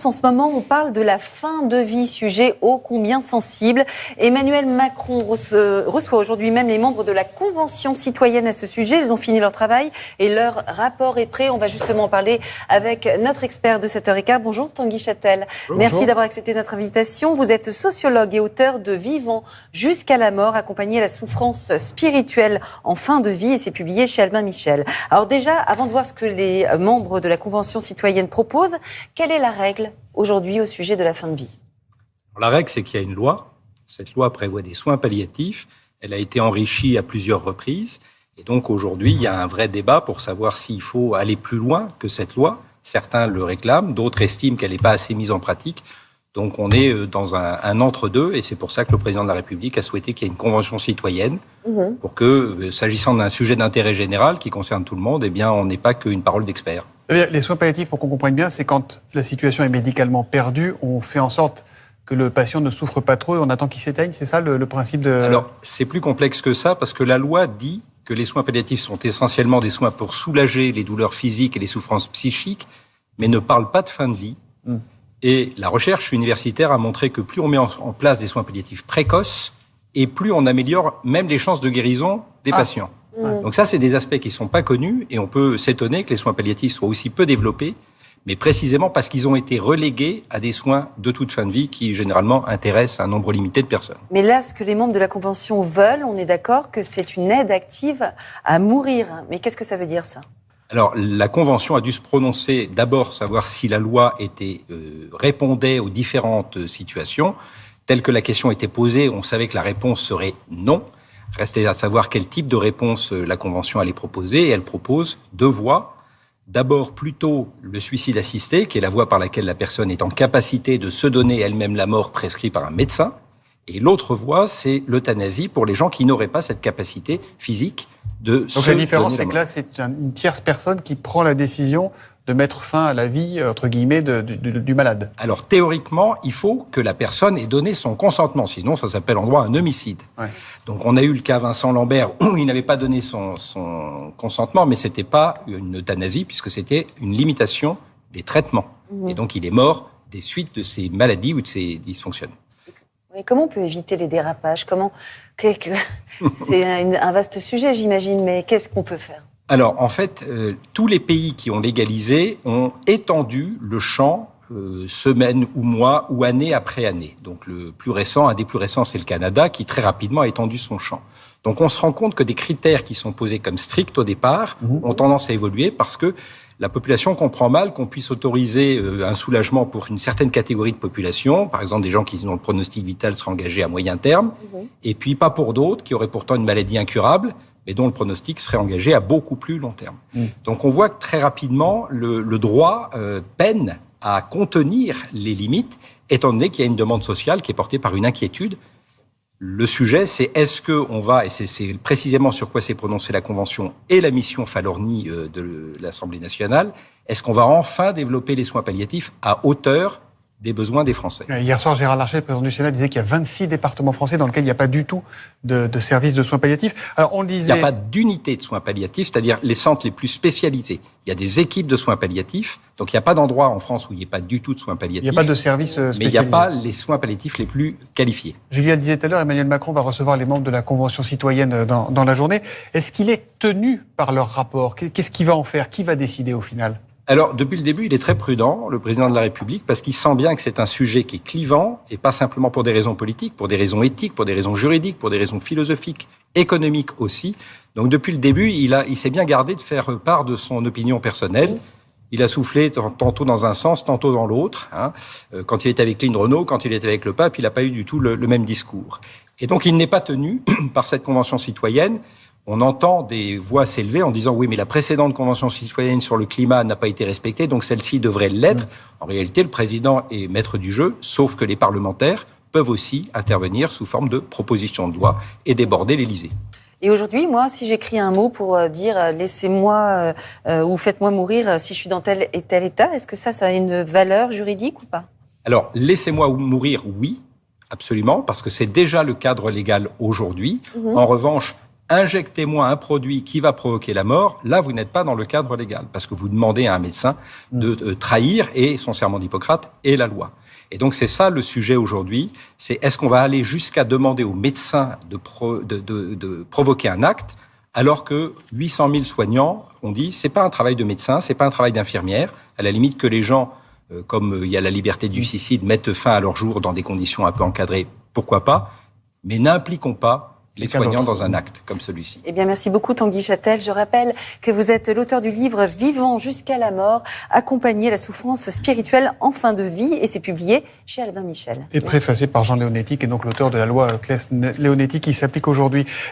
En ce moment, on parle de la fin de vie, sujet ô combien sensible. Emmanuel Macron reçoit aujourd'hui même les membres de la Convention citoyenne à ce sujet. Ils ont fini leur travail et leur rapport est prêt. On va justement en parler avec notre expert de 7h15. Bonjour Tanguy Châtel. Merci d'avoir accepté notre invitation. Vous êtes sociologue et auteur de Vivant jusqu'à la mort, accompagné à la souffrance spirituelle en fin de vie, et c'est publié chez Albin Michel. Alors déjà, avant de voir ce que les membres de la Convention citoyenne proposent, quelle est la règle aujourd'hui au sujet de la fin de vie? La règle, c'est qu'il y a une loi. Cette loi prévoit des soins palliatifs. Elle a été enrichie à plusieurs reprises. Et donc aujourd'hui, il y a un vrai débat pour savoir s'il faut aller plus loin que cette loi. Certains le réclament, d'autres estiment qu'elle n'est pas assez mise en pratique. Donc on est dans un entre-deux, et c'est pour ça que le président de la République a souhaité qu'il y ait une convention citoyenne pour que, s'agissant d'un sujet d'intérêt général qui concerne tout le monde, eh bien, on n'ait pas qu'une parole d'expert. Les soins palliatifs, pour qu'on comprenne bien, c'est quand la situation est médicalement perdue, on fait en sorte que le patient ne souffre pas trop et on attend qu'il s'éteigne, c'est ça le principe de... Alors, c'est plus complexe que ça, parce que la loi dit que les soins palliatifs sont essentiellement des soins pour soulager les douleurs physiques et les souffrances psychiques, mais ne parle pas de fin de vie. Et la recherche universitaire a montré que plus on met en place des soins palliatifs précoces, et plus on améliore même les chances de guérison des patients. Donc ça, c'est des aspects qui ne sont pas connus, et on peut s'étonner que les soins palliatifs soient aussi peu développés, mais précisément parce qu'ils ont été relégués à des soins de toute fin de vie qui, généralement, intéressent un nombre limité de personnes. Mais là, ce que les membres de la Convention veulent, on est d'accord que c'est une aide active à mourir. Mais qu'est-ce que ça veut dire, ça ? Alors, la Convention a dû se prononcer, d'abord, savoir si la loi répondait aux différentes situations. Telle que la question était posée, on savait que la réponse serait non. Restait à savoir quel type de réponse la Convention allait proposer, et elle propose deux voies. D'abord, plutôt le suicide assisté, qui est la voie par laquelle la personne est en capacité de se donner elle-même la mort prescrite par un médecin. Et l'autre voie, c'est l'euthanasie pour les gens qui n'auraient pas cette capacité physique de se donner la mort. Donc la différence, c'est que là, c'est une tierce personne qui prend la décision de mettre fin à la vie, entre guillemets, du malade. Alors, théoriquement, il faut que la personne ait donné son consentement. Sinon, ça s'appelle en droit un homicide. Ouais. Donc, on a eu le cas Vincent Lambert où il n'avait pas donné son consentement, mais c'était pas une euthanasie puisque c'était une limitation des traitements. Et donc, il est mort des suites de ces maladies ou de ces dysfonctionnements. Et comment on peut éviter les dérapages ? C'est un vaste sujet, j'imagine, mais qu'est-ce qu'on peut faire ? Alors, en fait, tous les pays qui ont légalisé ont étendu le champ semaine ou mois ou année après année. Donc, un des plus récents, c'est le Canada, qui très rapidement a étendu son champ. Donc, on se rend compte que des critères qui sont posés comme stricts au départ ont tendance à évoluer parce que la population comprend mal qu'on puisse autoriser un soulagement pour une certaine catégorie de population, par exemple des gens dont le pronostic vital sera engagé à moyen terme, et puis pas pour d'autres qui auraient pourtant une maladie incurable, mais dont le pronostic serait engagé à beaucoup plus long terme. Donc on voit que très rapidement, le droit peine à contenir les limites, étant donné qu'il y a une demande sociale qui est portée par une inquiétude. Le sujet, c'est est-ce qu'on va, et c'est précisément sur quoi s'est prononcée la Convention et la mission Falorni de l'Assemblée nationale, est-ce qu'on va enfin développer les soins palliatifs à hauteur des besoins des Français. Hier soir, Gérard Larcher, le président du Sénat, disait qu'il y a 26 départements français dans lesquels il n'y a pas du tout de services de soins palliatifs. Alors, on le disait... Il n'y a pas d'unité de soins palliatifs, c'est-à-dire les centres les plus spécialisés. Il y a des équipes de soins palliatifs, donc il n'y a pas d'endroit en France où il n'y ait pas du tout de soins palliatifs. Il n'y a pas de services spécialisés. Mais il n'y a pas les soins palliatifs les plus qualifiés. Julien le disait tout à l'heure, Emmanuel Macron va recevoir les membres de la Convention citoyenne dans la journée. Est-ce qu'il est tenu par leur rapport ? Qu'est-ce qu'il va en faire ? Qui va décider au final ? Alors, depuis le début, il est très prudent, le président de la République, parce qu'il sent bien que c'est un sujet qui est clivant, et pas simplement pour des raisons politiques, pour des raisons éthiques, pour des raisons juridiques, pour des raisons philosophiques, économiques aussi. Donc, depuis le début, il s'est bien gardé de faire part de son opinion personnelle. Il a soufflé tantôt dans un sens, tantôt dans l'autre. Quand il était avec Lynn Renault, quand il était avec le pape, il n'a pas eu du tout le même discours. Et donc, il n'est pas tenu par cette convention citoyenne. On entend des voix s'élever en disant « oui, mais la précédente convention citoyenne sur le climat n'a pas été respectée, donc celle-ci devrait l'être ». En réalité, le président est maître du jeu, sauf que les parlementaires peuvent aussi intervenir sous forme de proposition de loi et déborder l'Élysée. Et aujourd'hui, moi, si j'écris un mot pour dire « laissez-moi ou faites-moi mourir si je suis dans tel et tel état », est-ce que ça a une valeur juridique ou pas ? Alors, laissez-moi mourir, oui, absolument, parce que c'est déjà le cadre légal aujourd'hui. En revanche, injectez-moi un produit qui va provoquer la mort, là, vous n'êtes pas dans le cadre légal, parce que vous demandez à un médecin de trahir, et son serment d'Hippocrate est la loi. Et donc, c'est ça le sujet aujourd'hui, c'est est-ce qu'on va aller jusqu'à demander au médecin de provoquer un acte, alors que 800 000 soignants ont dit, c'est pas un travail de médecin, c'est pas un travail d'infirmière, à la limite que les gens, comme il y a la liberté du suicide, mettent fin à leur jour dans des conditions un peu encadrées, pourquoi pas, mais n'impliquons pas les soignants dans un acte comme celui-ci. Eh bien, merci beaucoup Tanguy Châtel. Je rappelle que vous êtes l'auteur du livre « Vivant jusqu'à la mort, accompagner la souffrance spirituelle en fin de vie » et c'est publié chez Albin Michel. Et préfacé par Jean Leonetti, qui est donc l'auteur de la loi Claes-Leonetti qui s'applique aujourd'hui.